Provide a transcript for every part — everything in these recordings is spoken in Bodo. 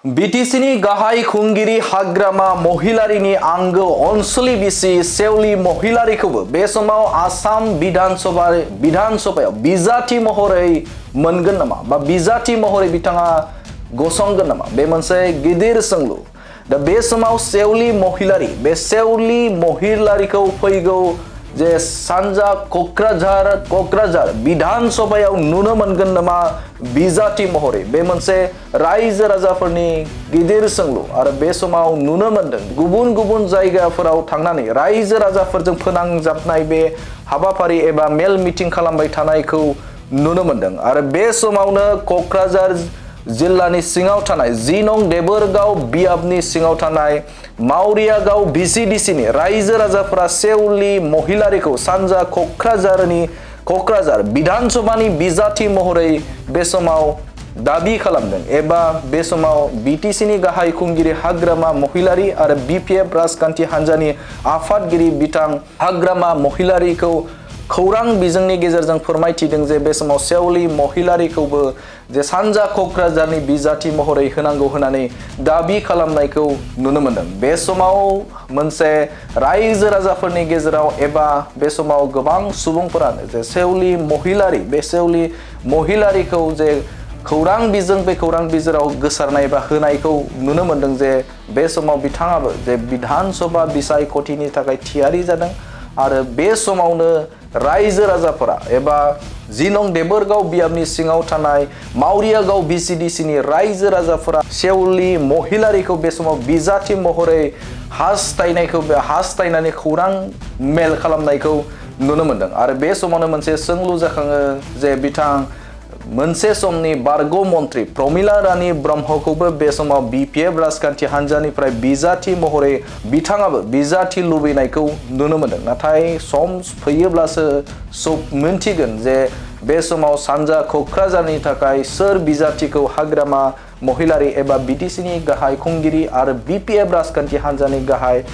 बिटिसिनि गाहाय खुंगिरि हाग्रामा महिलारिनि आंगो अनसुलि बिसि सेवली महिलारिखौबो बे समाव आसाम विधानसभायाव बिजाथि महरै मोनगोन नामा बा बिजाथि महरै बिथाङा गसंगोन नामा बे मोनसे गिदिर सोंलु। दा बे समाव सेवली महिलारिखौ फैगौ जे सानजा कक्राझार विधानसभायाव नुनो मोनगोन नामा बिजाथि महरै बे मोनसे रायजो राजाफोरनि गिदिर सोंलु आरो बे समाव नुनो मोनदों गुबुन गुबुन जायगाफोराव थांनानै रायजो राजाफोरजों फोनांजाबनाय बे हाबाफारि एबा मेल मिटिं खालामबाय थानायखौ नुनो मोनदों आरो बे समावनो कक्राझार जिल्लानि सिङाव थानाय 10 नं देबोरगाव बियाबनि सिङाव थानाय मावरियागाव VCDCनि रायजो राजाफोरा सेवली महिलारिखौ सानजा कक्राझार विधानसभानि बिजाथि महरै बे समाव दाबि खालामदों एबा बे समाव बिटिसिनि गाहाय खुंगिरि हाग्रामा महिलारि आरो BPF राजखान्थि हान्जानि आफादगिरि बिथां हाग्रामा महिलारिखौ खौरां बिजोंनि गेजेरजों फोरमायथिदों जे बे समाव सेवली महिलारिखौबो जे सानजा कक्राझारनि बिजाथि महरै होनांगौ होननानै दाबि खालामनायखौ नुनो मोनदों। बे समाव मोनसे रायजो राजाफोरनि गेजेराव एबा बे समाव गोबां सुबुंफोरानो जे सेवली महिलारिखौ जे खौरां बिजों बे खौरां बिजोराव गोसारनाय बा होनायखौ नुनो मोनदों जे बे समाव बिथाङाबो जे विधानसभा बिसायख'थिनि थाखाय थियारि जादों आरो बे समावनो रायजो राजाफोरा एबा 10 नं देबोरगाव बियाबनि सिङाव थानाय मावरियागाव VCDCनि रायजो राजाफोरा सेवली महिलारिखौ बे समाव बिजाथि महरै हास्थायनानै खौरां मेल खालामनायखौ नुनो मोनदों आरो बे समावनो मोनसे सोंलु जाखाङो जे बिथां मोनसे समनि बारग' मन्त्रि प्रमिला रानी ब्रह्मखौबो बे समाव BPF राजखान्थि हान्जानिफ्राय बिजाथि महरै बिथाङाबो बिजाथि लुबैनायखौ नुनो मोनदों। नाथाय सम फैयोब्लासो मिन्थिगोन जे बे समाव सानजा कक्राझारनि थाखाय सोर बिजाथिखौ हाग्रामा महिलारि एबा बिटिसिनि गाहाय खुंगिरि आरो BPF राजखान्थि हान्जानि गाहाय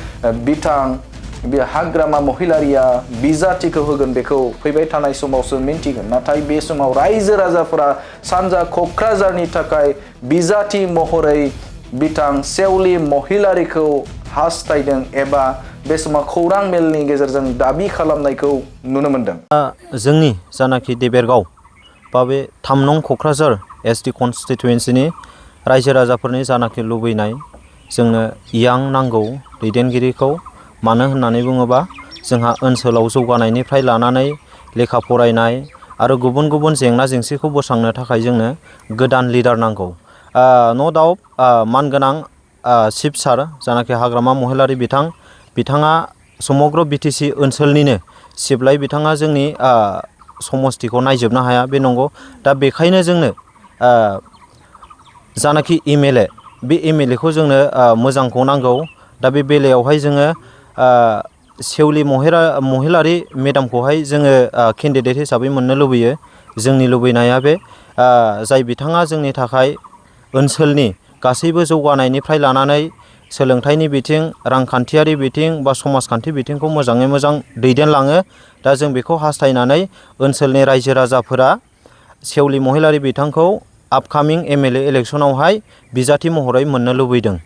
बिथां बे हाग्रामा महिलारिया बिजाथिखौ होगोन बेखौ फैबाय थानाय समावसो मिन्थिगोन। नाथाय बे समाव रायजो राजाफोरा सानजा कक्राझारनि थाखाय बिजाथि महरै बिथां सेवली महिलारिखौ हास्थायदों एबा बे समाव खौरां मेलनि गेजेरजों दाबि खालामनायखौ नुनो मोनदों। जोंनि जानाखि देबोरगाव बा बे 3 नं कक्राझार SD कन्स्टिटुवेन्सिनि रायजो राजाफोरनि जानाखि लुबैनाय जोंनो यां नांगौ दैदेनगिरिखौ मानो होननानै बुङोबा जोंहा ओनसोलाव जौगानायनिफ्राय लानानै लेखा फरायनाय आरो गुबुन गुबुन जेंना जेंसिखौ बोस्रांनो थाखाय जोंनो गोदान लिडार नांगौ। न' डाउट मानगोनां चिफ सार जानाखि हाग्रामा महिलारि बिथाङा समग्र BTC ओनसोलनिनो सिबलाय बिथाङा जोंनि समस्थिखौ नायजोबनो हाया बे नंगौ। दा बेखायनो जोंनो जानाखि MLA बे MLAखौ जोंनो मोजांखौ नांगौ। दा बे बेलायावहाय जोङो सेवली महिलारि मेडामखौहाय जोङो केन्डिडेट हिसाबै मोननो लुबैयो। जोंनि लुबैनाया बे जाय बिथाङा जोंनि थाखाय ओनसोलनि गासैबो जौगानायनिफ्राय लानानै सोलोंथाइनि बिथिं रांखान्थियारि बिथिं बा समाजखान्थि बिथिंखौ मोजाङै मोजां दैदेनलाङो। दा जों बेखौ हास्थायनानै ओनसोलनि रायजो राजाफोरा सेवली महिलारि बिथांखौ आपकामिं MLA इलेक्सनावहाय बिजाथि महरै मोननो लुबैदों।